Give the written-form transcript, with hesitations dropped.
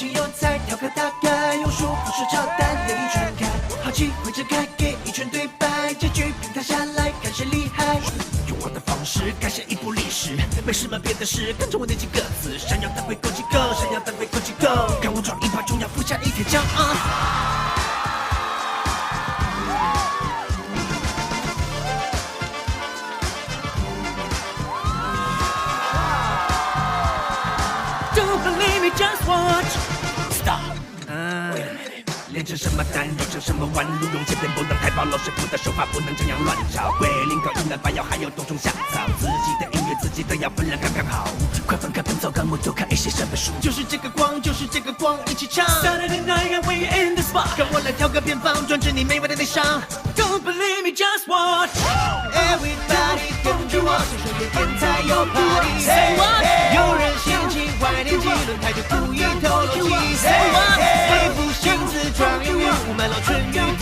景有才，调侃大概用数不是超单的一传开，好奇会展开给一圈对白，结局平摊下来看谁厉害。用我的方式改写一部历史，没什么别的事，跟着我那几个字，想要当回够几个，想要当回够几个，看我闯一把，终要付下一天骄傲。Don't believe me, just watch. Stop. 练成什么单，绕成什么弯路，用切片不能太暴露，师傅的手法不能这样乱抄。归零高音来把药，还有多种香草，自己的音乐自己的要分量刚刚好。快翻开本草纲目，多看一些这本书。就是这个光，就是这个光，一起唱。Saturday night and we in the spot， 跟我来跳个偏方，专治你没完的内伤。Don't believe me, just watch. Everybody 跟着我，说说天才有 party。Say what？ 有人嫌弃坏年纪，轮胎就故意透露气。Say what？ 背负心自装英语，雾霾老春雨。